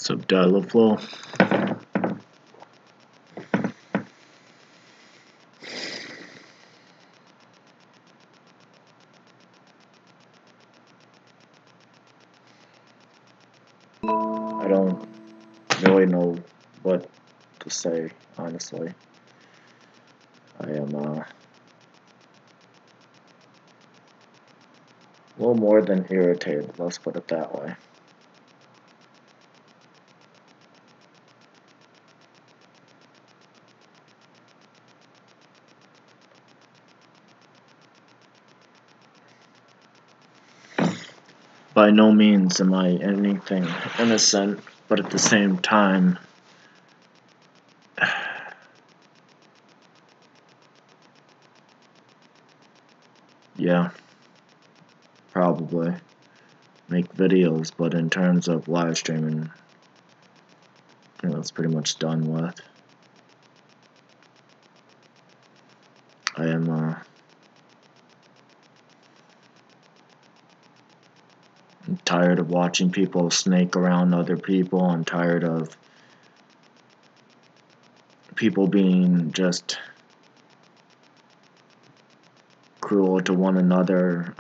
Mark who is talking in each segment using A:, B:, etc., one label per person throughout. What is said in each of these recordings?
A: Subdial flow. I don't really know what to say, honestly. I am a little more than irritated, let's put it that way. By no means am I anything innocent, but at the same time, yeah, probably make videos, but in terms of live streaming, I think that's pretty much done with. I am I'm tired of watching people snake around other people. I'm tired of people being just cruel to one another.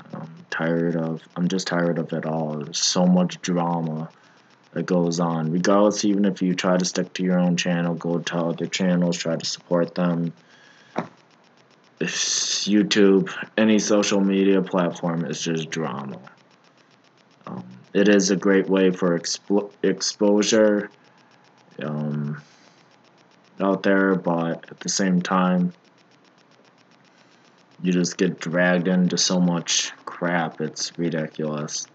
A: I'm just tired of it all. There's so much drama that goes on. Regardless, even if you try to stick to your own channel, go to other channels, try to support them. It's YouTube, any social media platform is just drama. It is a great way for exposure out there, but at the same time, you just get dragged into so much crap, it's ridiculous.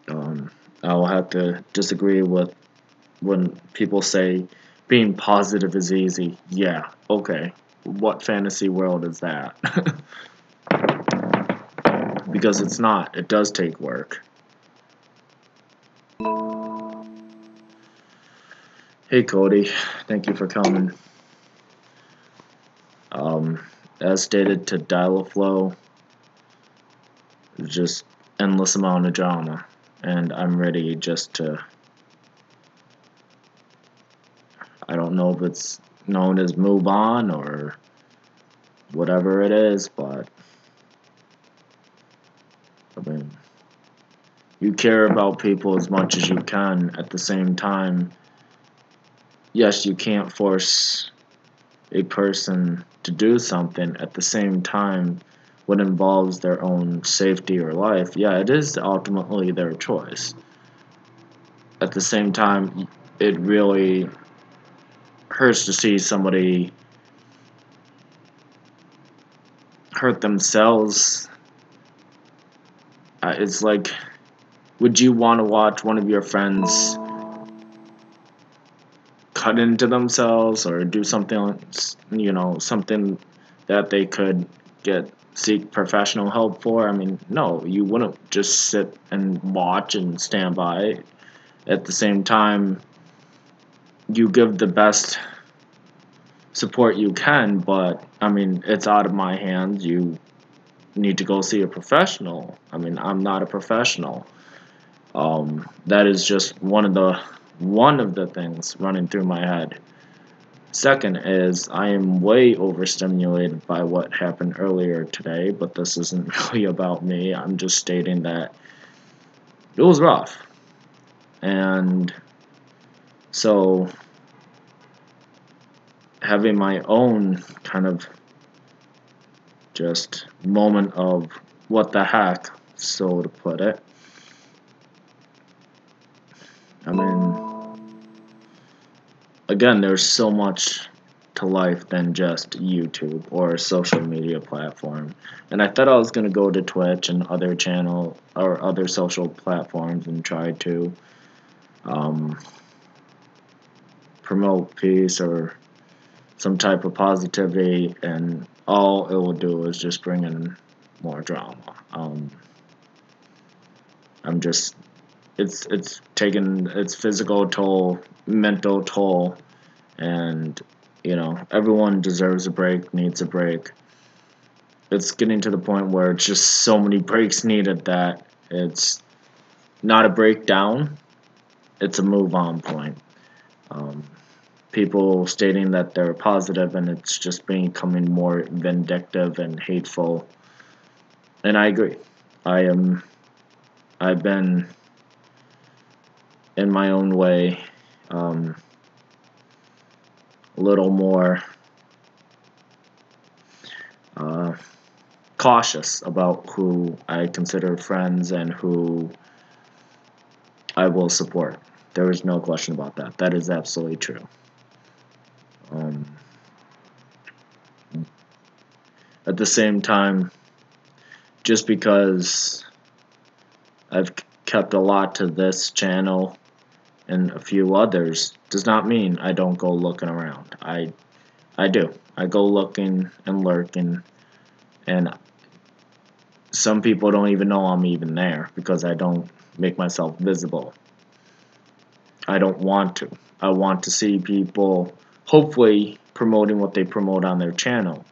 A: I'll have to disagree with when people say being positive is easy. Yeah, okay. What fantasy world is that? Because it's not. It does take work. Hey Cody, thank you for coming. As stated, to dial a flow, just endless amount of drama, and I'm ready just to, I don't know if it's known as move on or whatever it is, but I mean, you care about people as much as you can. At the same time, yes, you can't force a person to do something. At the same time, what involves their own safety or life, yeah, it is ultimately their choice. At the same time, it really hurts to see somebody hurt themselves. It's like, would you want to watch one of your friends cut into themselves or do something, something that they could seek professional help for? I mean, no, you wouldn't just sit and watch and stand by. At the same time, you give the best support you can, but I mean, it's out of my hands. You need to go see a professional. I mean, I'm not a professional. That is just one of the things running through my head. Second is, I am way overstimulated by what happened earlier today, but this isn't really about me. I'm just stating that it was rough. And so, having my own kind of just moment of what the heck, so to put it. I mean, again, there's so much to life than just YouTube or a social media platform. And I thought I was going to go to Twitch and other channel or other social platforms and try to promote peace or some type of positivity, and all it will do is just bring in more drama. I'm just, it's taking its physical toll, mental toll, and everyone deserves a break, needs a break. It's getting to the point where it's just so many breaks needed that it's not a breakdown, it's a move on point. People stating that they're positive, and it's just becoming more vindictive and hateful. And I agree. I've been in my own way a little more cautious about who I consider friends and who I will support. There is no question about that. That is absolutely true. At the same time, just because I've kept a lot to this channel and a few others does not mean I don't go looking around. I do. I go looking and lurking, and some people don't even know I'm even there because I don't make myself visible. I don't want to. I want to see people hopefully promoting what they promote on their channel.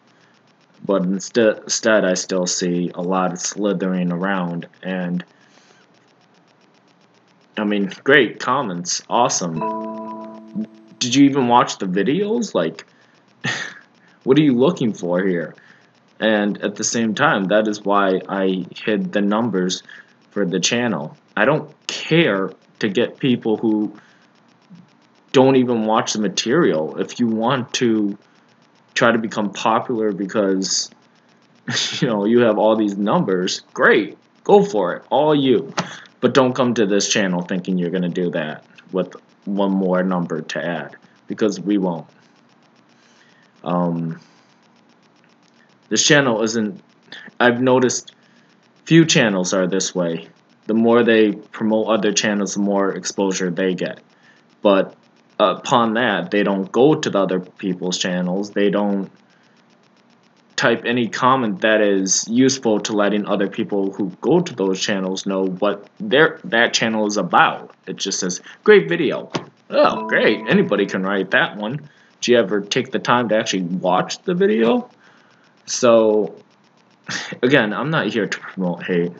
A: But instead I still see a lot of slithering around, and I mean, great comments, awesome. Did you even watch the videos? Like, what are you looking for here? And at the same time, that is why I hid the numbers for the channel. I don't care to get people who don't even watch the material. If you want to try to become popular because you have all these numbers, great, go for it, all you. But don't come to this channel thinking you're going to do that with one more number to add, because we won't. This channel isn't, I've noticed few channels are this way. The more they promote other channels, the more exposure they get. But upon that, they don't go to the other people's channels. They don't type any comment that is useful to letting other people who go to those channels know what that channel is about. It just says, great video. Oh, great. Anybody can write that one. Do you ever take the time to actually watch the video? So, again, I'm not here to promote hate.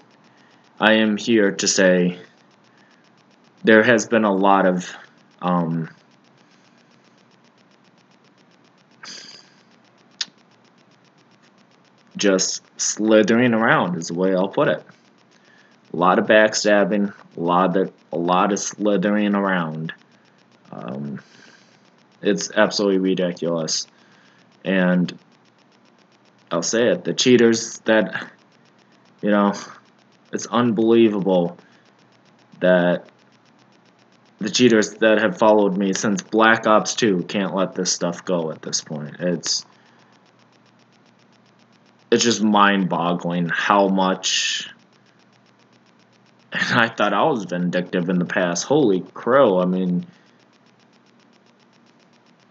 A: I am here to say there has been a lot of just slithering around is the way I'll put it. A lot of backstabbing, a lot of slithering around. It's absolutely ridiculous. And I'll say it, the cheaters that, it's unbelievable that the cheaters that have followed me since Black Ops 2 can't let this stuff go at this point. It's just mind-boggling how much. And I thought I was vindictive in the past. Holy crow, I mean,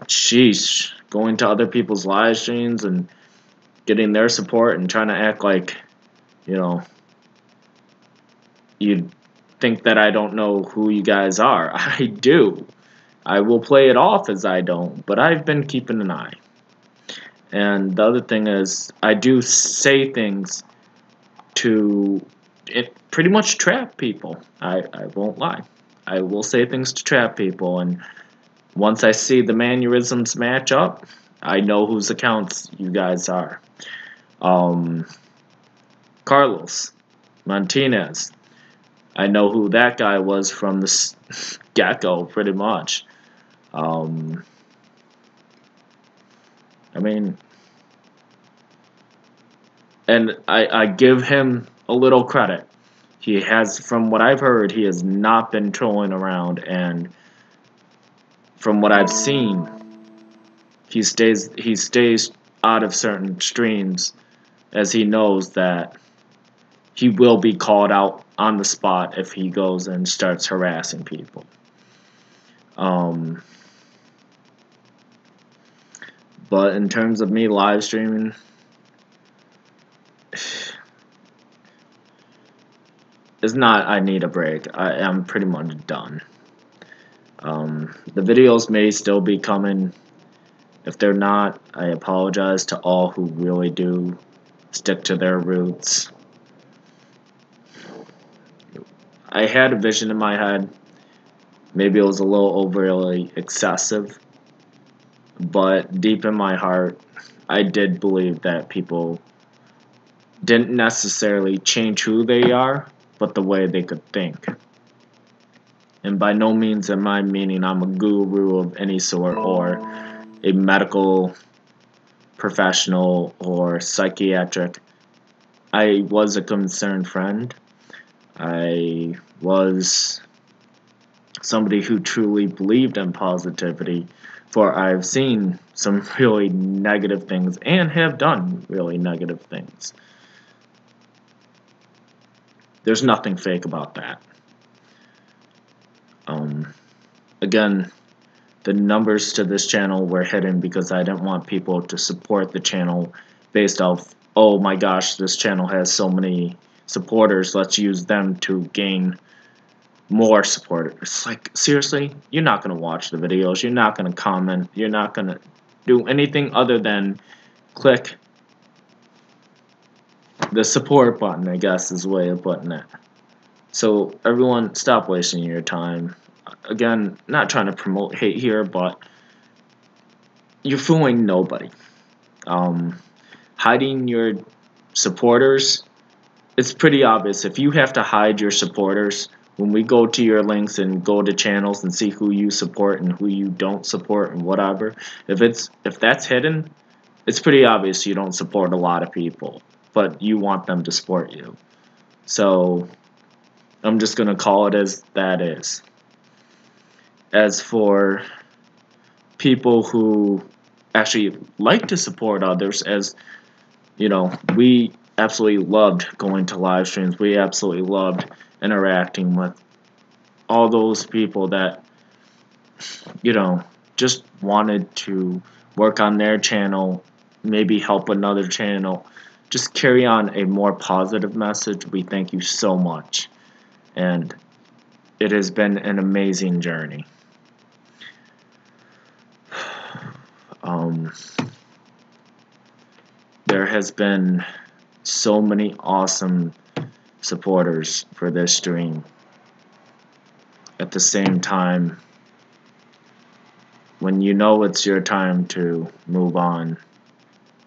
A: sheesh, going to other people's live streams and getting their support and trying to act like, you'd think that I don't know who you guys are. I do. I will play it off as I don't, but I've been keeping an eye. And the other thing is, I do say things to pretty much trap people. I won't lie. I will say things to trap people, and once I see the mannerisms match up, I know whose accounts you guys are. Carlos Martinez. I know who that guy was from the get-go, pretty much. I mean, and I give him a little credit. He has, from what I've heard, he has not been trolling around, and from what I've seen, he stays out of certain streams, as he knows that he will be called out on the spot if he goes and starts harassing people. But in terms of me live streaming, it's not I need a break. I am pretty much done. The videos may still be coming. If they're not, I apologize to all who really do stick to their roots. I had a vision in my head Maybe it was a little overly excessive, but deep in my heart, I did believe that people didn't necessarily change who they are, but the way they could think. And by no means am I meaning I'm a guru of any sort or a medical professional or psychiatric. I was a concerned friend. I was somebody who truly believed in positivity, for I've seen some really negative things and have done really negative things. There's nothing fake about that. Again, the numbers to this channel were hidden because I didn't want people to support the channel based off, oh my gosh, this channel has so many supporters, let's use them to gain more supporters. It's like, seriously, you're not going to watch the videos, you're not going to comment, you're not going to do anything other than click the support button, I guess is the way of putting it. So everyone, stop wasting your time. Again, not trying to promote hate here, but you're fooling nobody. Hiding your supporters, it's pretty obvious. If you have to hide your supporters, when we go to your links and go to channels and see who you support and who you don't support and whatever, if that's hidden, it's pretty obvious you don't support a lot of people, but you want them to support you. So I'm just going to call it as that is. As for people who actually like to support others, as you know, we absolutely loved going to live streams. We absolutely loved interacting with all those people that, you know, just wanted to work on their channel, maybe help another channel, just carry on a more positive message. We thank you so much, and it has been an amazing journey. There has been so many awesome supporters for this stream. At the same time, when you know it's your time to move on,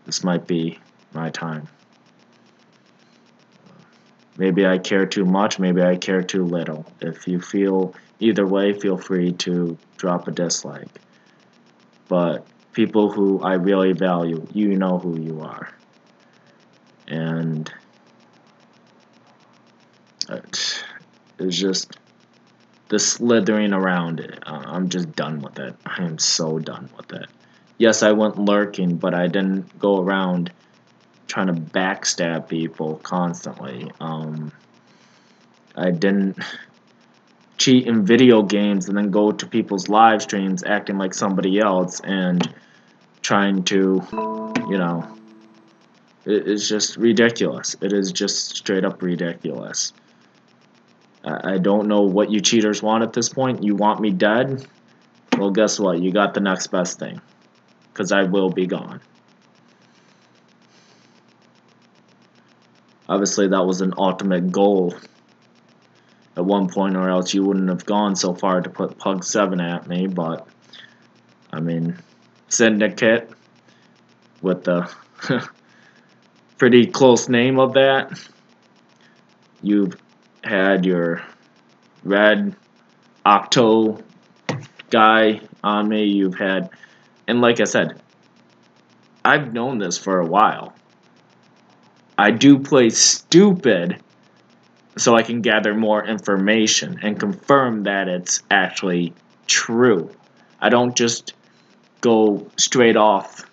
A: this might be my time. Maybe I care too much, maybe I care too little. If you feel either way, feel free to drop a dislike. But people who I really value, you know who you are. And it's just the slithering around it. I'm just done with it. I am so done with it. Yes, I went lurking, but I didn't go around trying to backstab people constantly. I didn't cheat in video games and then go to people's live streams acting like somebody else and trying to, you know, it's just ridiculous. It is just straight up ridiculous. I don't know what you cheaters want at this point. You want me dead? Well, guess what? You got the next best thing. Because I will be gone. Obviously, that was an ultimate goal at one point, or else you wouldn't have gone so far to put Pug 7 at me. But, I mean, Syndicate, with the pretty close name of that. You've had your red Octo guy on me. You've had, and like I said, I've known this for a while. I do play stupid so I can gather more information and confirm that it's actually true. I don't just go straight off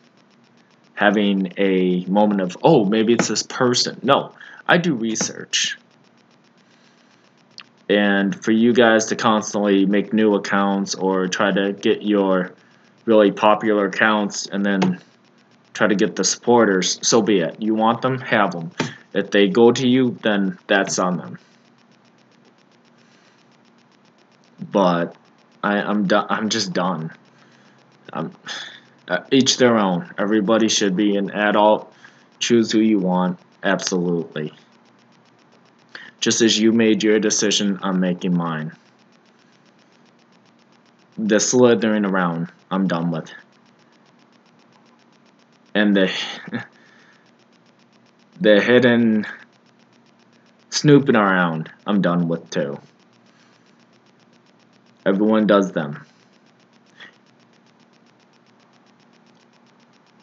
A: having a moment of, oh, maybe it's this person. No, I do research. And for you guys to constantly make new accounts or try to get your really popular accounts and then try to get the supporters, so be it. You want them, have them. If they go to you, then that's on them. But I'm done. I'm just done. Each their own. Everybody should be an adult. Choose who you want. Absolutely. Just as you made your decision, I'm making mine. the slithering around, I'm done with. And the the hidden snooping around, I'm done with too. Everyone does them.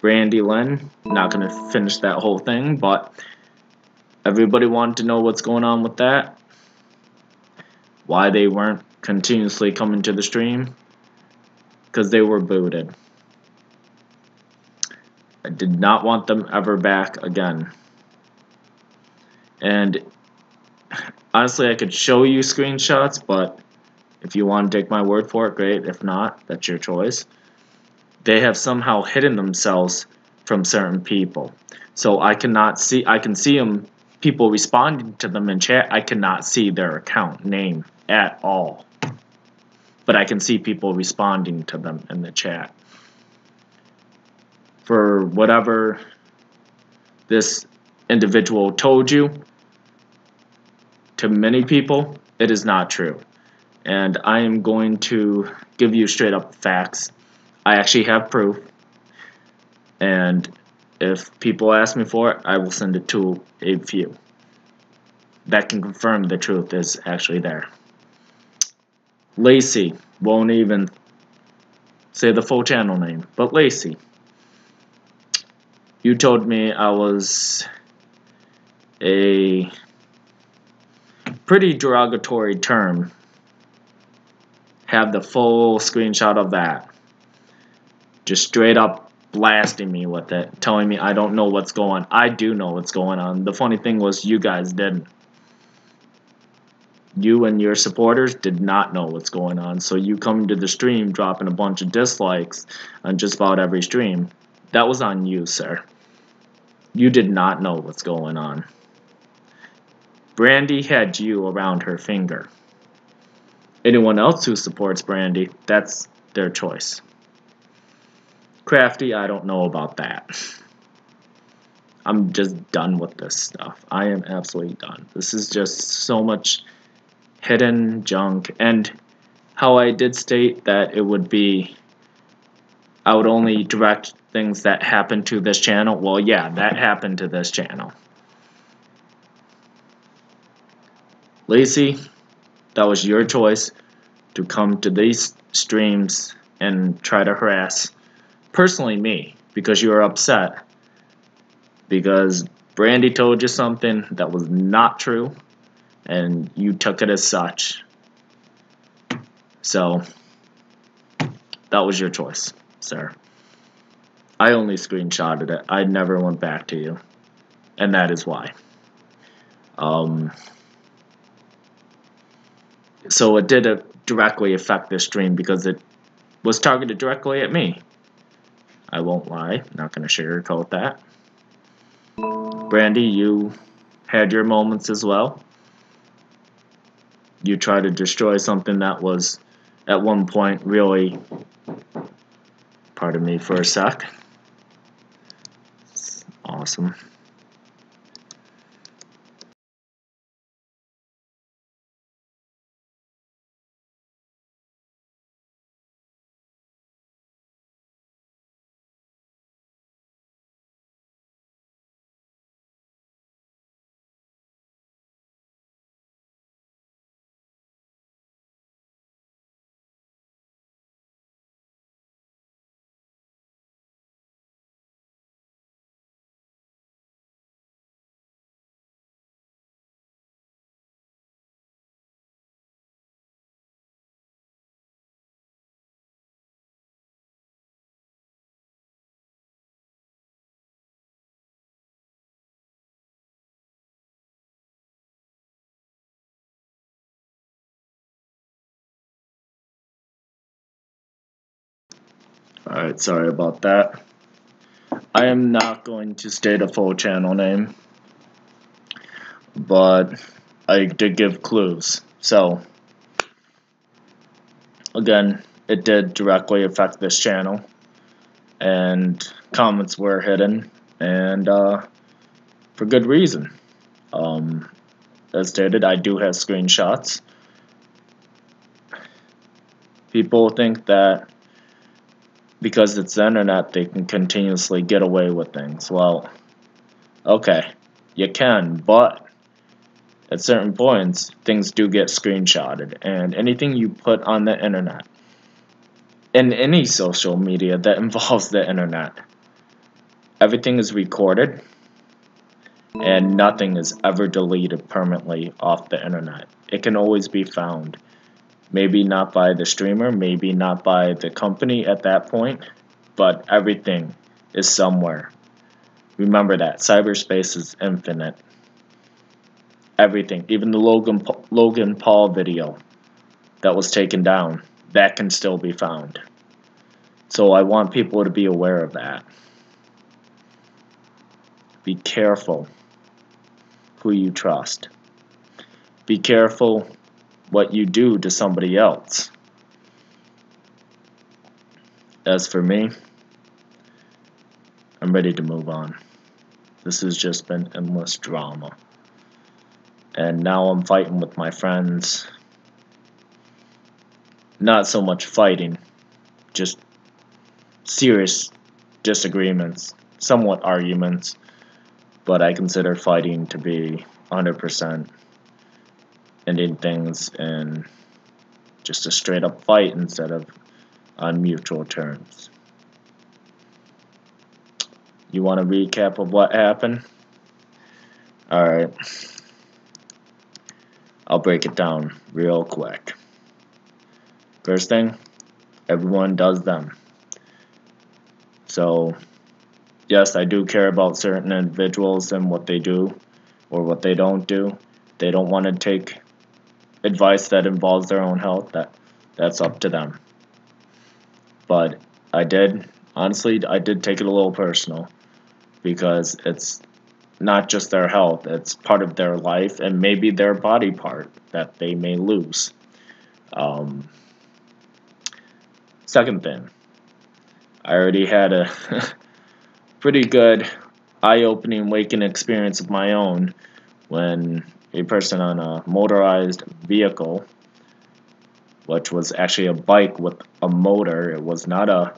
A: Brandy Lynn, not gonna finish that whole thing, but everybody wanted to know what's going on with that. Why they weren't continuously coming to the stream? Because they were booted. I did not want them ever back again. And honestly, I could show you screenshots, but if you want to take my word for it, great. If not, that's your choice. They have somehow hidden themselves from certain people. So I can see them, people responding to them in chat. I cannot see their account name at all. But I can see people responding to them in the chat. For whatever this individual told you, to many people, it is not true. And I am going to give you straight up facts. I actually have proof. And if people ask me for it, I will send it to a few that can confirm the truth is actually there. Lacey won't even say the full channel name, but Lacey, you told me I was a pretty derogatory term. Have the full screenshot of that. Just straight up blasting me with it, telling me I don't know what's going on. I do know what's going on. The funny thing was you guys didn't. You and your supporters did not know what's going on. So you come to the stream dropping a bunch of dislikes on just about every stream. That was on you, sir. You did not know what's going on. Brandy had you around her finger. Anyone else who supports Brandy, that's their choice. Crafty, I don't know about that. I'm just done with this stuff. I am absolutely done. This is just so much hidden junk. And how I did state that it would be, I would only direct things that happen to this channel. Well, yeah, that happened to this channel. Lacey, that was your choice to come to these streams and try to harass personally me because you were upset because Brandy told you something that was not true and you took it as such. So that was your choice, sir. I only screenshotted it. I never went back to you, and that is why. So it did directly affect this stream because it was targeted directly at me. I won't lie. Not going to sugarcoat that. Brandy, you had your moments as well. You tried to destroy something that was at one point really, pardon me for a sec. It's awesome. Alright, sorry about that. I am not going to state a full channel name, but I did give clues. So, again, it did directly affect this channel, and comments were hidden, and for good reason. As stated, I do have screenshots. People think that because it's the internet, they can continuously get away with things. Well, okay, you can, but at certain points, things do get screenshotted, and anything you put on the internet, in any social media that involves the internet, everything is recorded, and nothing is ever deleted permanently off the internet. It can always be found. Maybe not by the streamer, maybe not by the company at that point, but everything is somewhere. Remember that. Cyberspace is infinite. Everything, even the Logan Paul video that was taken down, that can still be found. So I want people to be aware of that. Be careful who you trust. Be careful what you do to somebody else. As for me, I'm ready to move on. This has just been endless drama. And now I'm fighting with my friends. Not so much fighting, just serious disagreements, somewhat arguments, but I consider fighting to be 100% ending things in just a straight up fight instead of on mutual terms. You want a recap of what happened? Alright. I'll break it down real quick. First thing, everyone does them. So, yes, I do care about certain individuals and what they do or what they don't do. They don't want to take advice that involves their own health. That's up to them. But I did take it a little personal because it's not just their health, it's part of their life and maybe their body part that they may lose. Second thing, I already had a pretty good eye-opening waking experience of my own when a person on a motorized vehicle, which was actually a bike with a motor, it was not a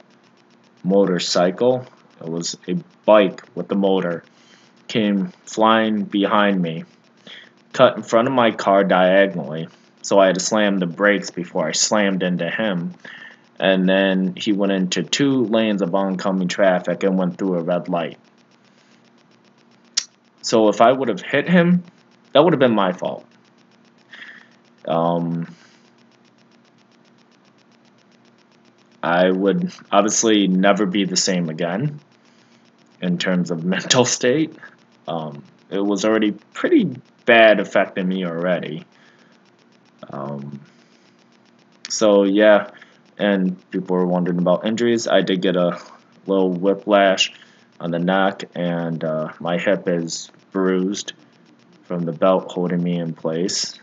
A: motorcycle, it was a bike with a motor, came flying behind me, cut in front of my car diagonally, so I had to slam the brakes before I slammed into him, and then he went into 2 lanes of oncoming traffic and went through a red light. So if I would have hit him, that would have been my fault. I would obviously never be the same again in terms of mental state. It was already pretty bad affecting me already. So yeah, and people were wondering about injuries. I did get a little whiplash on the neck, and my hip is bruised from the belt holding me in place.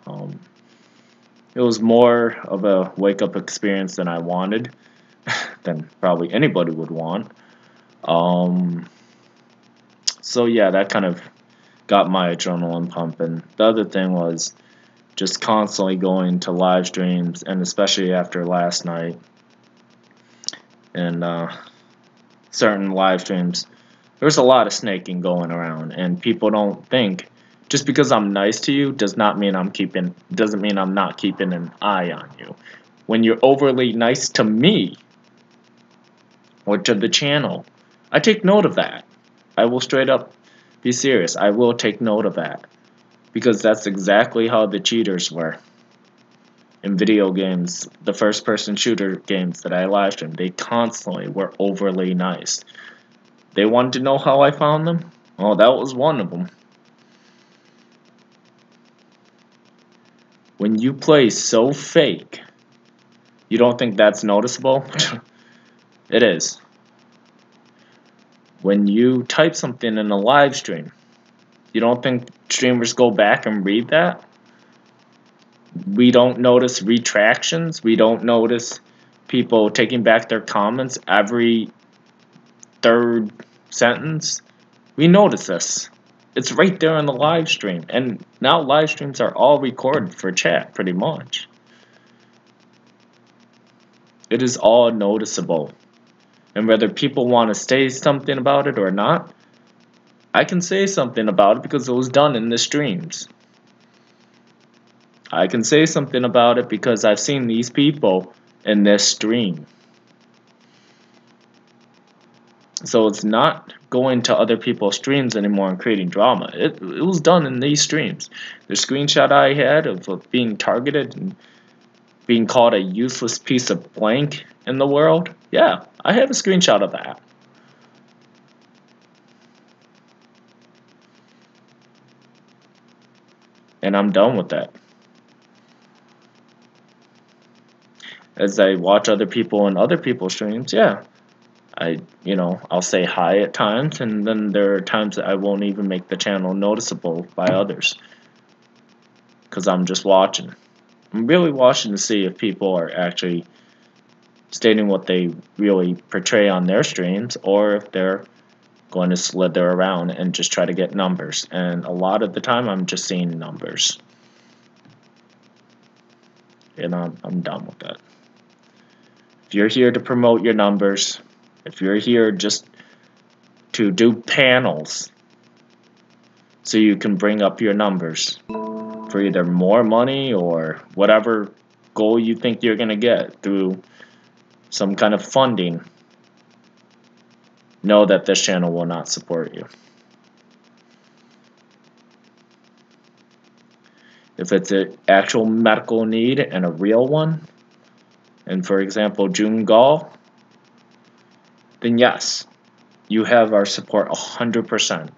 A: It was more of a wake-up experience than I wanted, than probably anybody would want. So yeah, that kind of got my adrenaline pumping. The other thing was just constantly going to live streams, and especially after last night, and certain live streams, there's a lot of snaking going around, and people don't think just because I'm nice to you doesn't mean I'm not keeping an eye on you. When you're overly nice to me or to the channel, I take note of that. I will straight up be serious. I will take note of that, because that's exactly how the cheaters were in video games, the first-person shooter games that I live streamed. They constantly were overly nice. They wanted to know how I found them? Oh, that was one of them. When you play so fake, you don't think that's noticeable? It is. When you type something in a live stream, you don't think streamers go back and read that? We don't notice retractions. We don't notice people taking back their comments every 3rd sentence. We notice this. It's right there on the live stream. And now live streams are all recorded for chat, pretty much. It is all noticeable. And whether people want to say something about it or not, I can say something about it because it was done in the streams. I can say something about it because I've seen these people in this stream. So it's not going to other people's streams anymore and creating drama. It was done in these streams. The screenshot I had of being targeted and being called a useless piece of blank in the world, yeah, I have a screenshot of that. And I'm done with that. As I watch other people in other people's streams, yeah, I'll say hi at times, and then there are times that I won't even make the channel noticeable by others because I'm just watching. I'm really watching to see if people are actually stating what they really portray on their streams, or if they're going to slither around and just try to get numbers. And a lot of the time I'm just seeing numbers. And I'm done with that. If you're here to promote your numbers, if you're here just to do panels so you can bring up your numbers for either more money or whatever goal you think you're going to get through some kind of funding, know that this channel will not support you. If it's an actual medical need and a real one, and for example June Gall, then yes, you have our support 100%.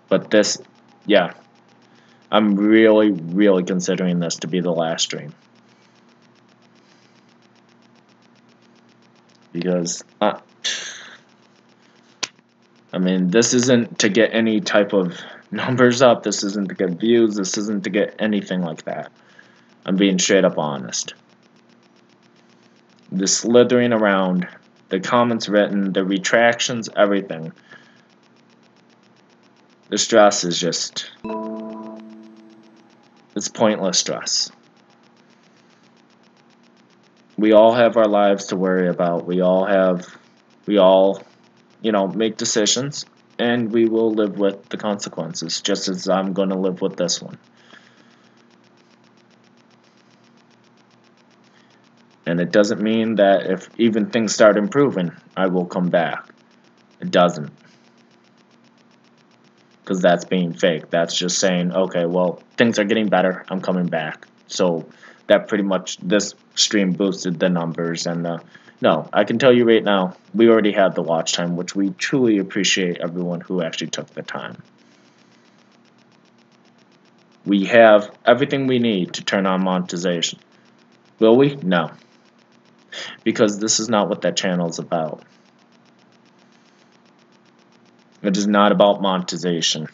A: But this, yeah, I'm really considering this to be the last stream. Because, I mean, this isn't to get any type of numbers up, this isn't to get views, this isn't to get anything like that. I'm being straight up honest. The slithering around, the comments written, the retractions, everything. The stress is just, it's pointless stress. We all have our lives to worry about. We all, make decisions, and we will live with the consequences, just as I'm going to live with this one. And it doesn't mean that if even things start improving, I will come back. It doesn't. Because that's being fake. That's just saying, okay, well, things are getting better, I'm coming back. So that pretty much, this stream boosted the numbers. And no, I can tell you right now, we already had the watch time, which we truly appreciate everyone who actually took the time. We have everything we need to turn on monetization. Will we? No. Because this is not what that channel is about. It is not about monetization.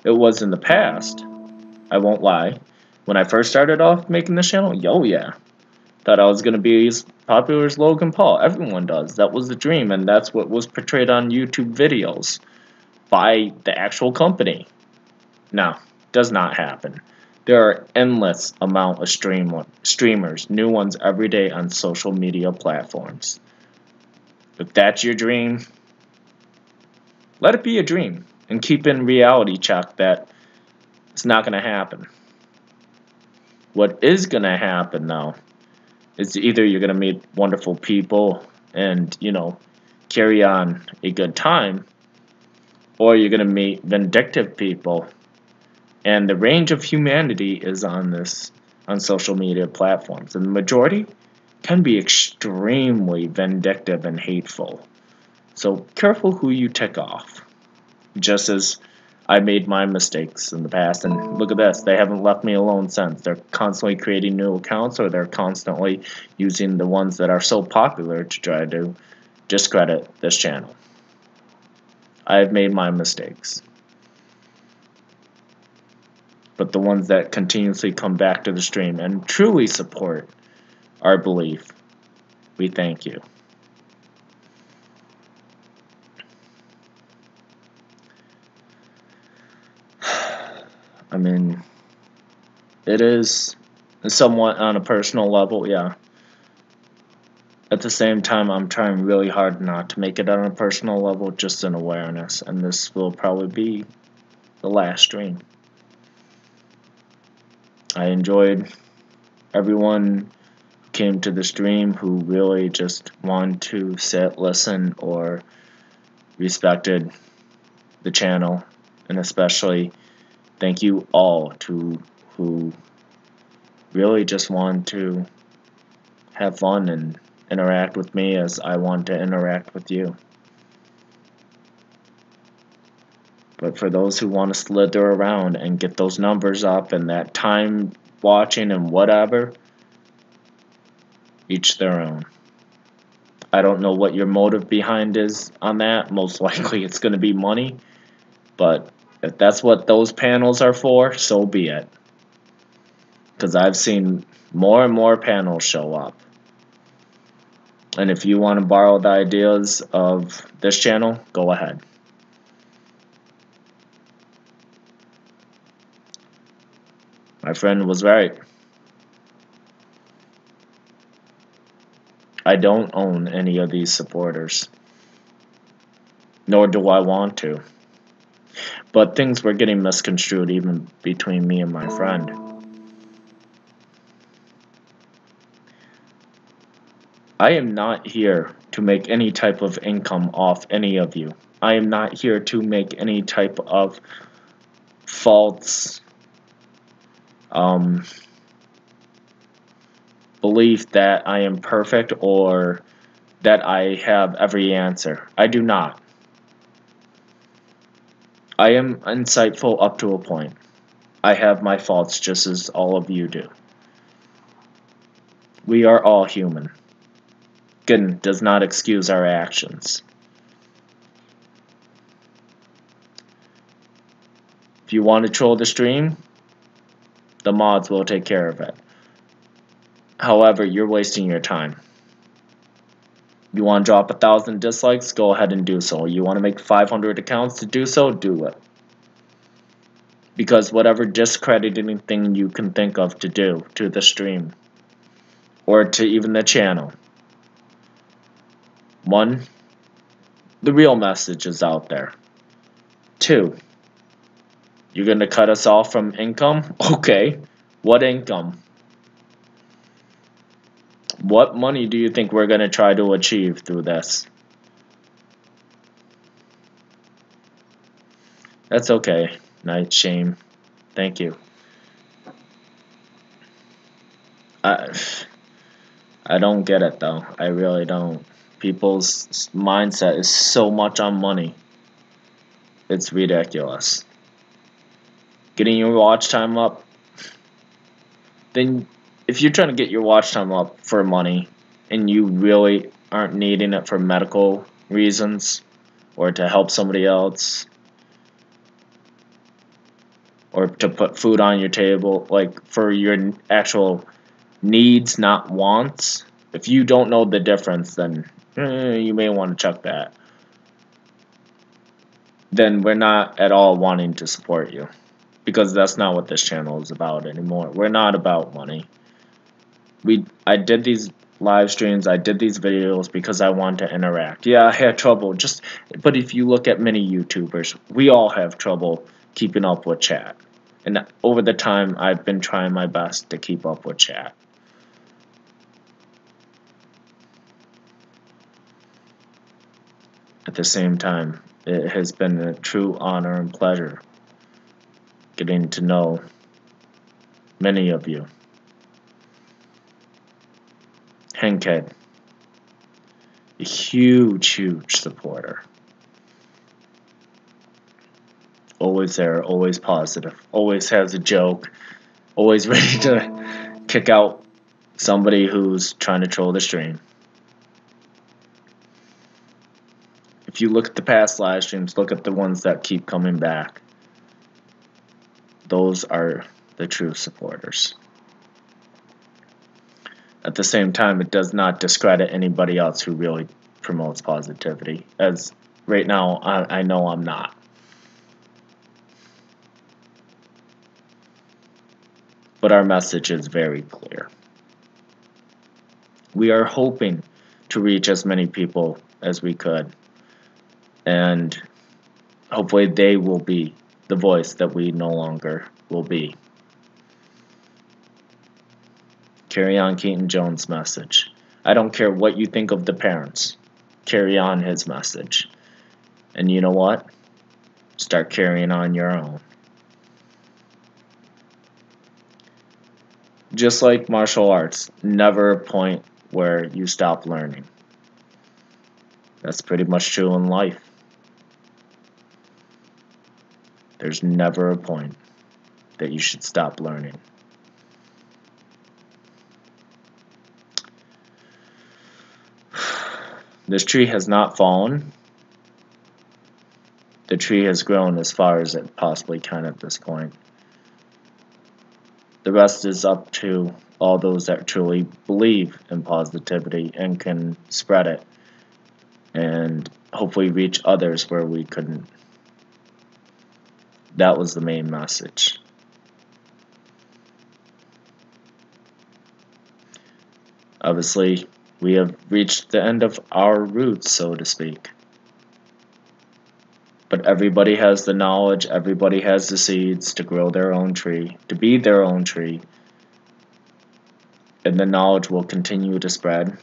A: It was in the past, I won't lie. When I first started off making this channel, yo yeah. Thought I was going to be as popular as Logan Paul. Everyone does. That was the dream, and that's what was portrayed on YouTube videos by the actual company. No, does not happen. There are endless amount of streamers, new ones every day on social media platforms. If that's your dream, let it be a dream, and keep in reality check that it's not going to happen. What is going to happen, though, is either you're going to meet wonderful people and, carry on a good time, or you're going to meet vindictive people. And the range of humanity is on social media platforms. And the majority can be extremely vindictive and hateful. So careful who you tick off. Just as I made my mistakes in the past, and look at this, they haven't left me alone since. They're constantly creating new accounts, or they're constantly using the ones that are so popular to try to discredit this channel. I have made my mistakes. But the ones that continuously come back to the stream and truly support our belief, we thank you. I mean, it is somewhat on a personal level, yeah. At the same time, I'm trying really hard not to make it on a personal level, just an awareness, and this will probably be the last stream. I enjoyed everyone who came to the stream who really just wanted to sit, listen, or respected the channel, and especially thank you all to who really just want to have fun and interact with me as I want to interact with you. But for those who want to slither around and get those numbers up and that time watching and whatever, each their own. I don't know what your motive behind is on that. Most likely it's going to be money. But if that's what those panels are for, so be it. Because I've seen more and more panels show up. And if you want to borrow the ideas of this channel, go ahead. My friend was right. I don't own any of these supporters. Nor do I want to. But things were getting misconstrued even between me and my friend. I am not here to make any type of income off any of you. I am not here to make any type of false belief that I am perfect or that I have every answer. I do not. I am insightful up to a point. I have my faults just as all of you do. We are all human. Again, does not excuse our actions. If you want to troll the stream, the mods will take care of it. However, you're wasting your time. You want to drop 1,000 dislikes? Go ahead and do so. You want to make 500 accounts to do so? Do it. Because whatever discrediting thing you can think of to do to the stream, or to even the channel, one, the real message is out there. Two, you're going to cut us off from income? Okay. What income? What money do you think we're going to try to achieve through this? That's okay. Night shame. Thank you. I don't get it though. I really don't. People's mindset is so much on money. It's ridiculous. Getting your watch time up, then if you're trying to get your watch time up for money and you really aren't needing it for medical reasons or to help somebody else or to put food on your table, like for your actual needs, not wants, if you don't know the difference, then you may want to check that. Then we're not at all wanting to support you, because that's not what this channel is about anymore. We're not about money. I did these live streams, I did these videos because I want to interact. Yeah, I had trouble, but if you look at many YouTubers, we all have trouble keeping up with chat. And over the time, I've been trying my best to keep up with chat. At the same time, it has been a true honor and pleasure getting to know many of you. Henked, a huge supporter. Always there, always positive, always has a joke, always ready to kick out somebody who's trying to troll the stream. If you look at the past live streams, look at the ones that keep coming back. Those are the true supporters. At the same time, it does not discredit anybody else who really promotes positivity. As right now, I know I'm not. but our message is very clear. We are hoping to reach as many people as we could, and hopefully they will be the voice that we no longer will be. Carry on Keaton Jones' message. I don't care what you think of the parents. Carry on his message. And you know what? Start carrying on your own. Just like martial arts, never a point where you stop learning. That's pretty much true in life. There's never a point that you should stop learning. This tree has not fallen. The tree has grown as far as it possibly can at this point. The rest is up to all those that truly believe in positivity and can spread it and hopefully reach others where we couldn't. That was the main message. Obviously, we have reached the end of our roots, so to speak. But everybody has the knowledge, everybody has the seeds to grow their own tree, to be their own tree. And the knowledge will continue to spread.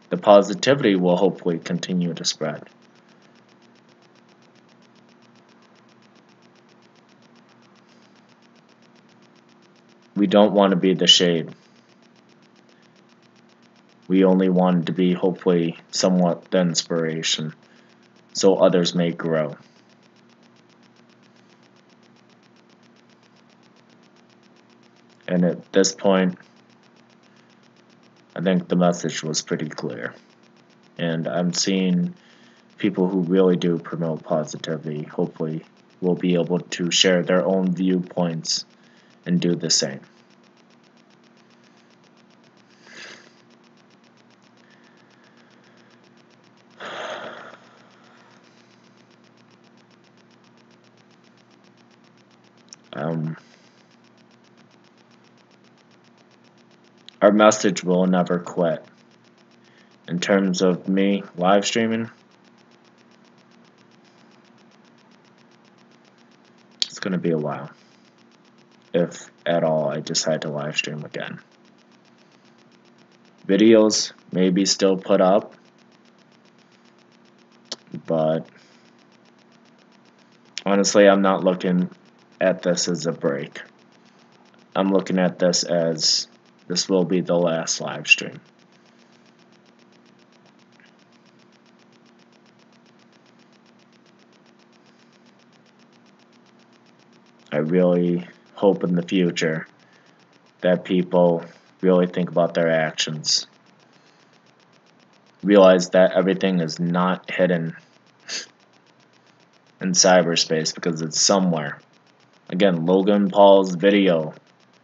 A: The positivity will hopefully continue to spread. We don't want to be the shade. We only want to be hopefully somewhat the inspiration, so others may grow. And at this point, I think the message was pretty clear. And I'm seeing people who really do promote positivity, hopefully, will be able to share their own viewpoints and do the same. Our message will never quit. In terms of me live streaming, it's going to be a while, if at all I decide to live stream again. Videos may be still put up, but honestly, I'm not looking at this as a break. I'm looking at this as this will be the last live stream. I really hope in the future that people really think about their actions. Realize that everything is not hidden in cyberspace because it's somewhere. Again, Logan Paul's video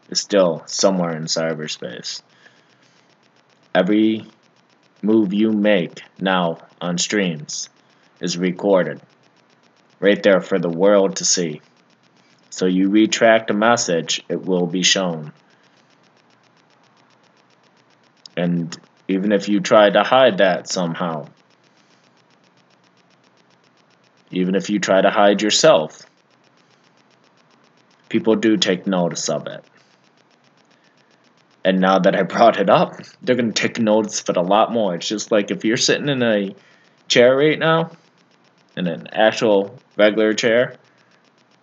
A: is still somewhere in cyberspace. Every move you make now on streams is recorded right there for the world to see. So you retract a message, it will be shown. And even if you try to hide that somehow, even if you try to hide yourself, people do take notice of it. And now that I brought it up, they're going to take notice of it a lot more. It's just like if you're sitting in a chair right now, in an actual regular chair,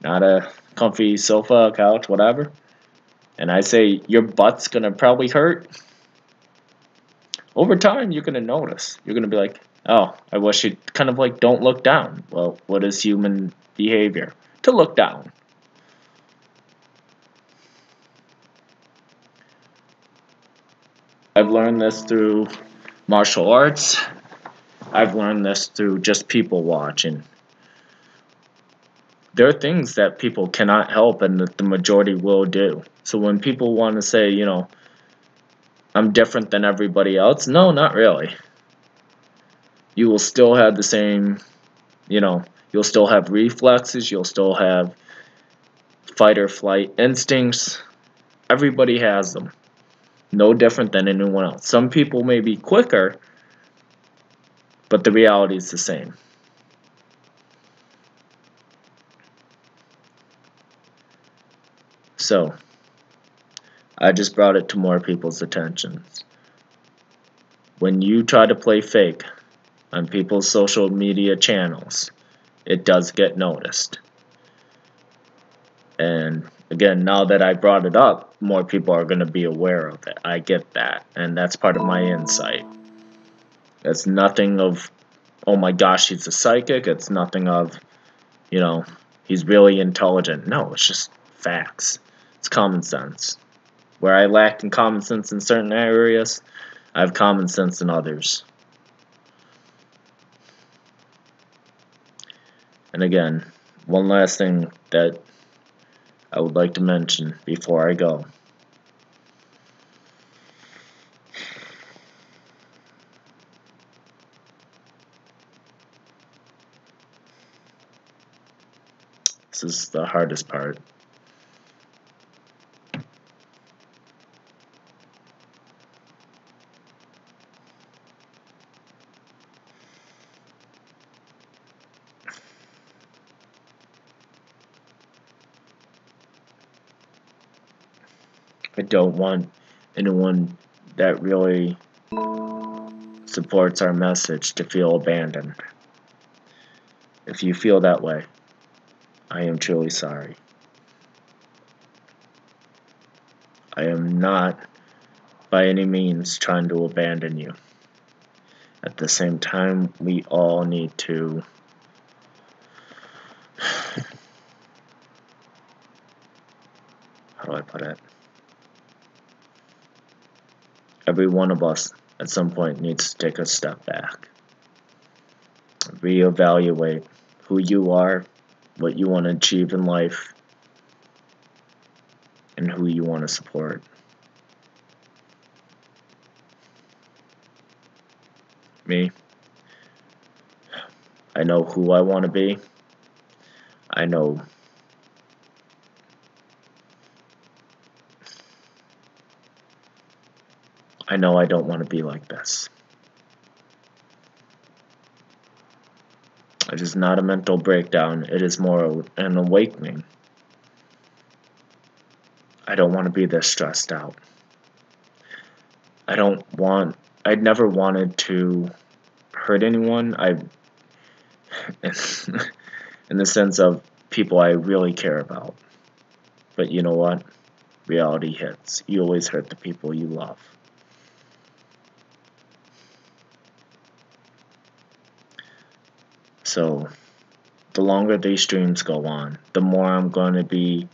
A: not a comfy sofa, couch, whatever, and I say your butt's going to probably hurt, over time you're going to notice. You're going to be like, oh, I wish it kind of like don't look down. Well, what is human behavior? To look down. I've learned this through martial arts. I've learned this through just people watching. There are things that people cannot help and that the majority will do. So when people want to say, you know, I'm different than everybody else, no, not really. You will still have the same, you know, you'll still have reflexes, you'll still have fight or flight instincts. Everybody has them. No different than anyone else. Some people may be quicker, but the reality is the same. So, I just brought it to more people's attentions. When you try to play fake on people's social media channels, it does get noticed. And again, now that I brought it up, more people are going to be aware of it. I get that. And that's part of my insight. It's nothing of, oh my gosh, he's a psychic. It's nothing of, he's really intelligent. No, it's just facts. It's common sense. Where I lack in common sense in certain areas, I have common sense in others. And again, one last thing that I would like to mention before I go. This is the hardest part. I don't want anyone that really supports our message to feel abandoned. If you feel that way, I am truly sorry. I am not by any means trying to abandon you. At the same time, we all need to how do I put it? Every one of us at some point needs to take a step back. Reevaluate who you are, what you want to achieve in life, and who you want to support. Me, I know who I want to be. I know I don't want to be like this. It is not a mental breakdown. It is more an awakening. I don't want to be this stressed out. I'd never wanted to hurt anyone. In the sense of people I really care about. But you know what? Reality hits. You always hurt the people you love. So, the longer these streams go on, the more I'm going to be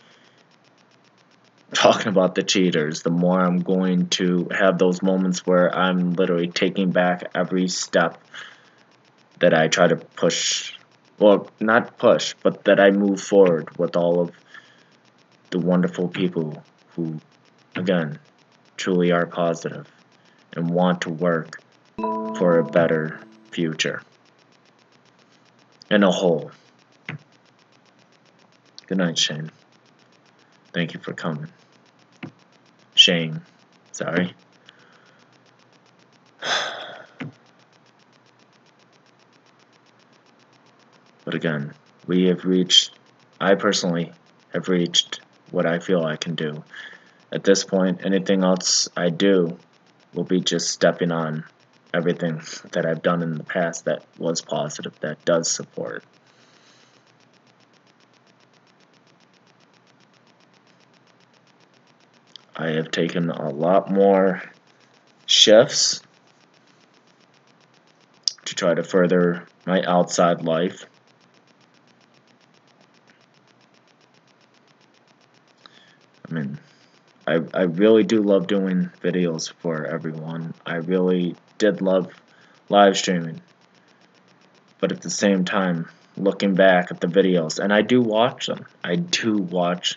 A: talking about the cheaters, the more I'm going to have those moments where I'm literally taking back every step that I try to push, well, not push, but that I move forward with all of the wonderful people who, again, truly are positive and want to work for a better future and a whole. Good night, Shane. Thank you for coming. Shane, sorry. But again, I personally have reached what I feel I can do. At this point, anything else I do will be just stepping on everything that I've done in the past that was positive, that does support. I have taken a lot more shifts to try to further my outside life. I mean, I really do love doing videos for everyone. I really did love live streaming. But at the same time, looking back at the videos, and I do watch them. I do watch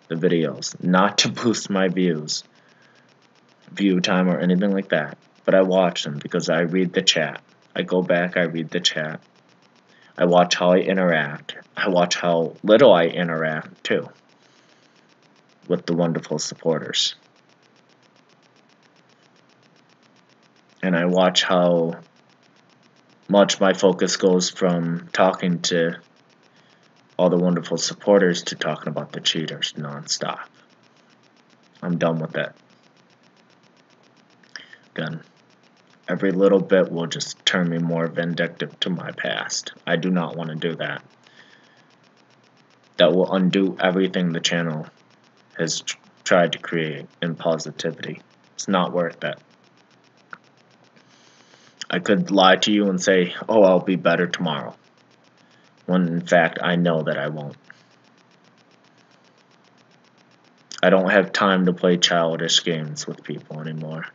A: the videos, not to boost my view time or anything like that, but I watch them because I read the chat. I go back, I read the chat. I watch how I interact. I watch how little I interact too. with the wonderful supporters. And I watch how much my focus goes from talking to all the wonderful supporters to talking about the cheaters nonstop. I'm done with that. Again, every little bit will just turn me more vindictive to my past. I do not want to do that. That will undo everything the channel has tried to create in positivity. It's not worth it. I could lie to you and say, oh, I'll be better tomorrow, when in fact I know that I won't. I don't have time to play childish games with people anymore.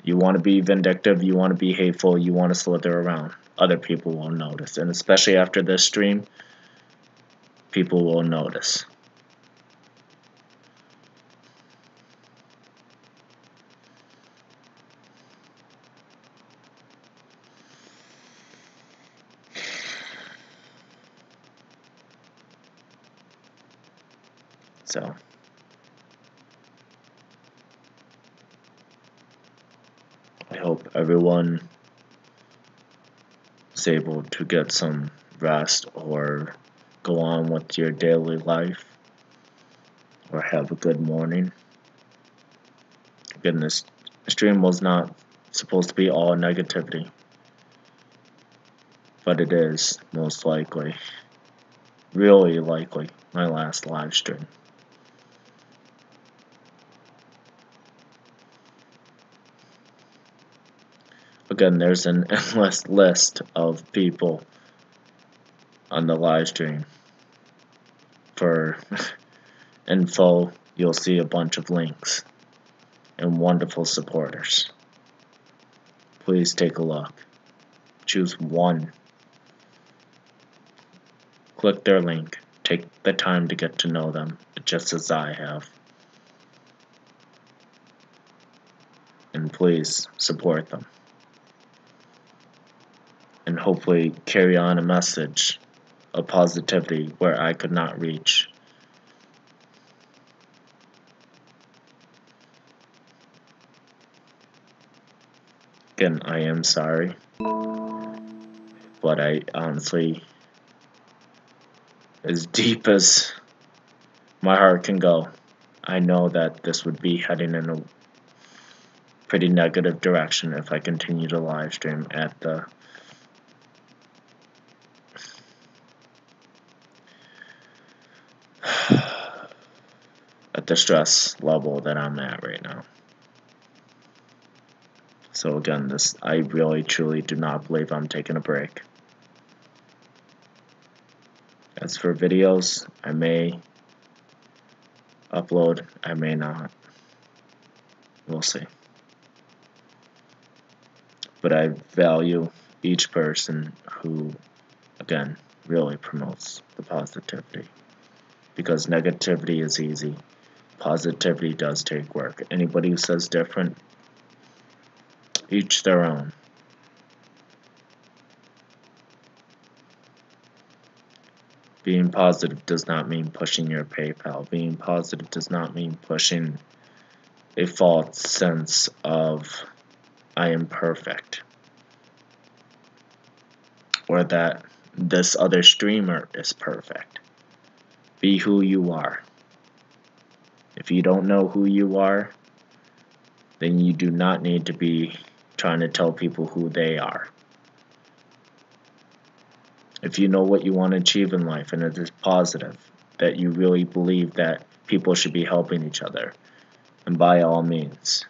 A: You want to be vindictive, you want to be hateful, you want to slither around. Other people will notice, and especially after this stream, people will notice. So, I hope everyone is able to get some rest or go on with your daily life or have a good morning. Again, this stream was not supposed to be all negativity, but it is most likely, really likely, my last live stream. Again, there's an endless list of people on the live stream. For info, you'll see a bunch of links and wonderful supporters. Please take a look. Choose one. Click their link. Take the time to get to know them, just as I have. And please support them. And hopefully carry on a message of positivity where I could not reach. Again, I am sorry, but I honestly, as deep as my heart can go, I know that this would be heading in a pretty negative direction if I continue to live stream at the stress level that I'm at right now. So again, I really truly do not believe I'm taking a break. As for videos, I may upload, I may not. We'll see. But I value each person who, again, really promotes the positivity. Because negativity is easy. Positivity does take work. Anybody who says different, each their own. Being positive does not mean pushing your PayPal. Being positive does not mean pushing a false sense of I am perfect. Or that this other streamer is perfect. Be who you are. If you don't know who you are, then you do not need to be trying to tell people who they are. If you know what you want to achieve in life and it is positive, that you really believe that people should be helping each other, and by all means,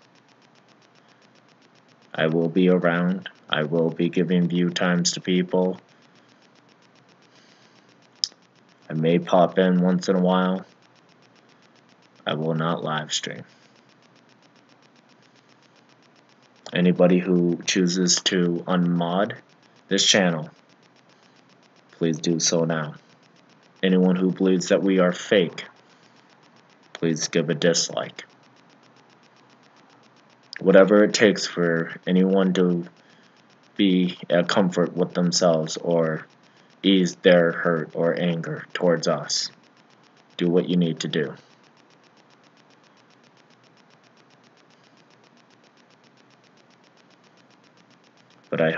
A: I will be around. I will be giving view times to people. I may pop in once in a while. I will not live stream. Anybody who chooses to unmod this channel, please do so now. Anyone who believes that we are fake, please give a dislike. Whatever it takes for anyone to be at comfort with themselves or ease their hurt or anger towards us, do what you need to do. But I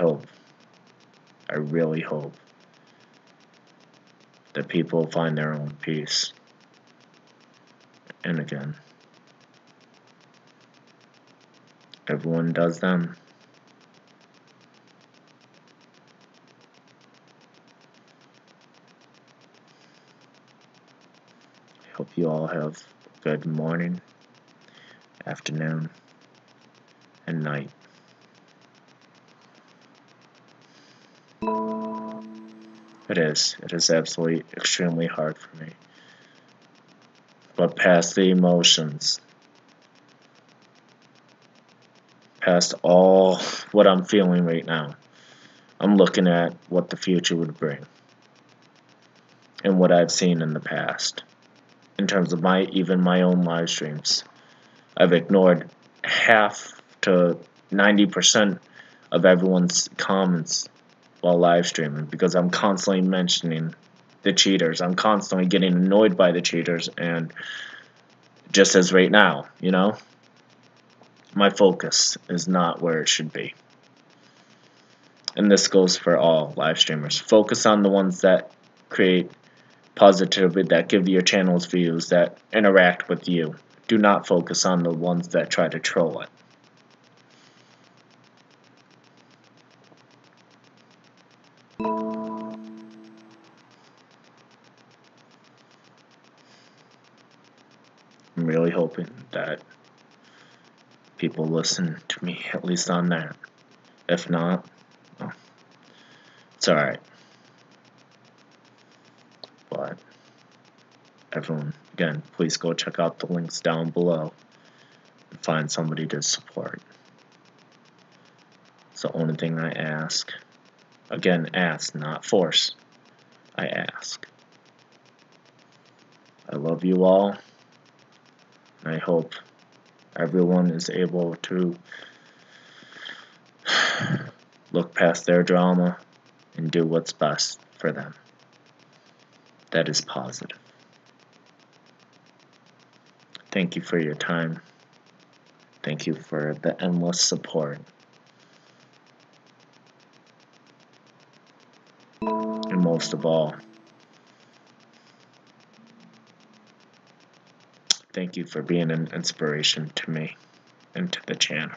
A: really hope, that people find their own peace. And again, everyone does them. I hope you all have a good morning, afternoon, and night. It is absolutely extremely hard for me. But past the emotions, past all what I'm feeling right now, I'm looking at what the future would bring and what I've seen in the past. In terms of even my own live streams, I've ignored half to 90% of everyone's comments while live streaming because I'm constantly mentioning the cheaters. I'm constantly getting annoyed by the cheaters, and just as right now, my focus is not where it should be. And this goes for all live streamers. Focus on the ones that create positivity, that give your channels views, that interact with you. Do not focus on the ones that try to troll it. I'm really hoping that people listen to me, at least on that. If not, well, it's alright. But everyone, again, please go check out the links down below and find somebody to support. It's the only thing I ask. Again, ask, not force. I ask. I love you all. I hope everyone is able to look past their drama and do what's best for them. That is positive. Thank you for your time. Thank you for the endless support. And most of all, thank you for being an inspiration to me and to the channel.